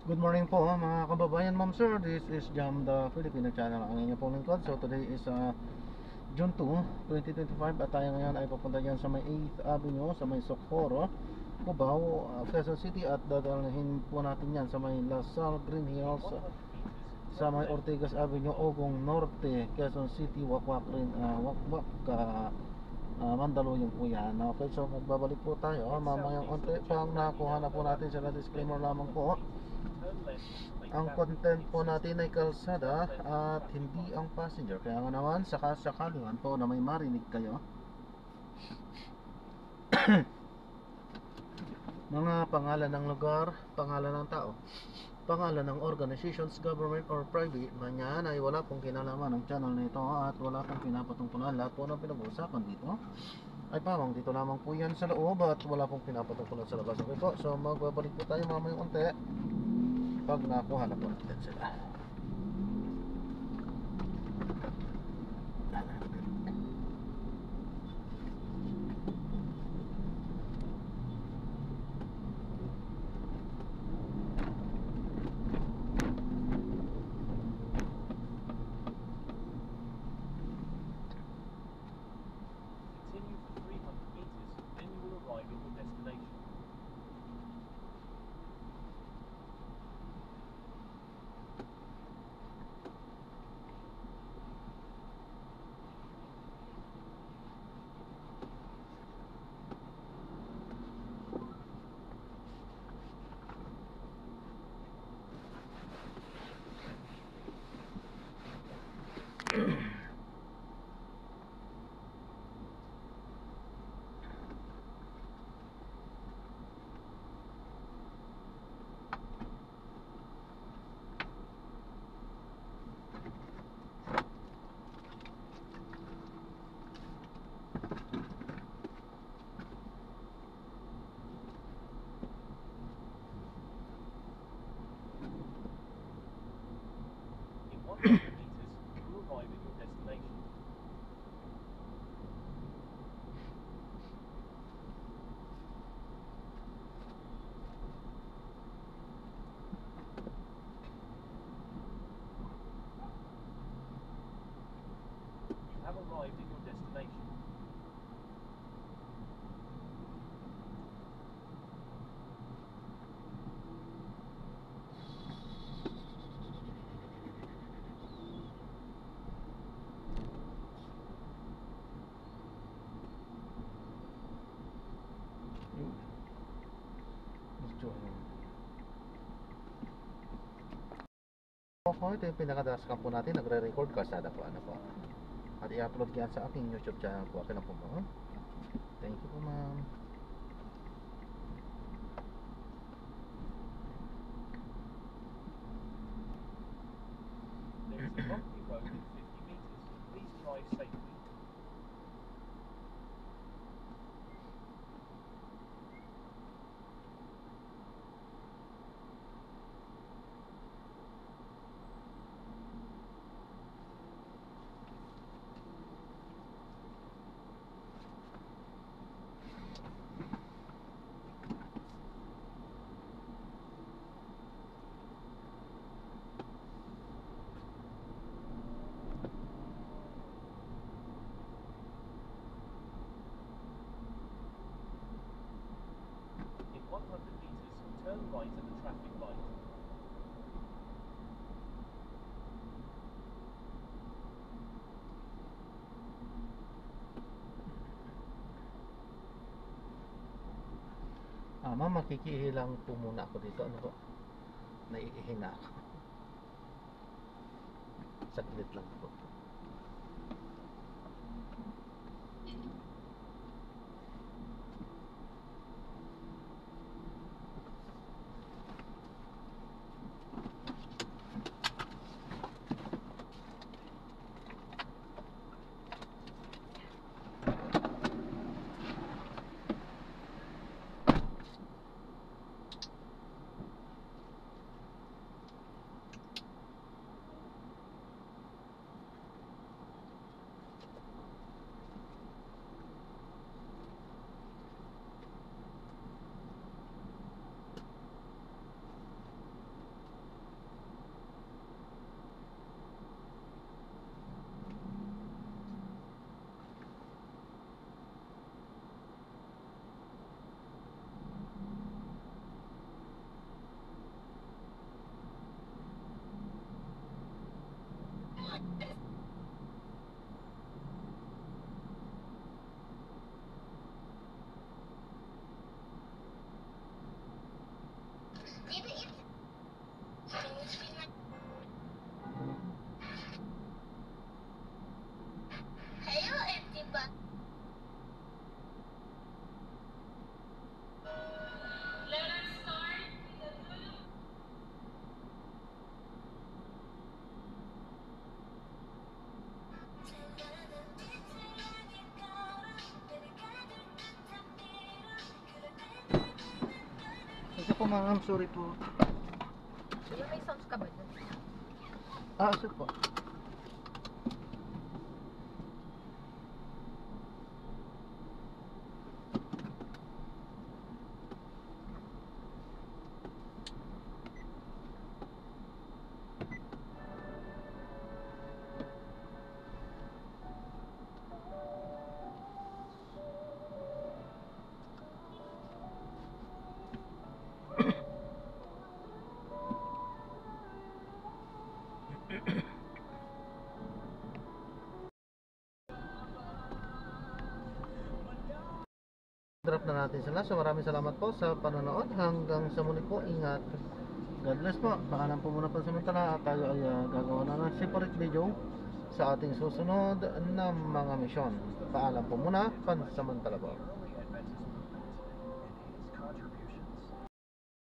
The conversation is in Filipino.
Good morning po mga kababayan, ma'am sir. This is Jam the Filipino channel. Ang inyong pong lingkod. So today is June 2, 2025 at tayo ngayon ay papunta dyan sa may 8th Avenue, sa may Socorro, Cubao, Quezon City, at dadalhin po natin yan sa may Lasal Green Hills, sa may Ortigas Avenue, Ogong Norte, Quezon City, Wakwak rin, Mandaluyong po yan. Okay, so magbabalik po tayo mamayang onte pang nakuha na po natin sila. Disclaimer lamang po, ang content po natin ay kalsada at hindi ang passenger. Kaya nga naman, sakasakalingan po na may marinig kayo mga pangalan ng lugar, pangalan ng tao, pangalan ng organizations, government or private man yan, ay wala pong kinalaman ng channel nito at wala pong pinapatungkulan. Lahat po ng pinag-uusapan dito ay pamang dito lamang po yan sa loob at wala pong pinapatungkulan sa labas. Okay po, so magbabalik po tayo mamayang unti pag nakuha na po natin sila. Continue for 300 meters, then you will arrive at your destination. In 100 meters, you will arrive at your destination. You have arrived at your destination. Okay, ito yung pinakadaskan po natin. Nagre-record kalsada po, ano po, at i-upload yan sa aking YouTube channel po. Okay na po ba? Thank you po, ma'am. There is a bumpy road in 50 meters. Please drive safely. In 100 meters, turn right at the traffic light. Ma'am, makikihilang po muna ako dito. Ano po? Naiihina ako. Saglit lang po. po ma'am, sorry po. Kuya, may sounds ka ba dun? Sir po. Drop na natin sila. So maraming salamat po sa panonood. Hanggang sa muli po, ingat. God bless po. Paalam po muna pansamantala at tayo ay gagawa na ng separate video sa ating susunod na mga misyon. Paalam po muna pansamantala po.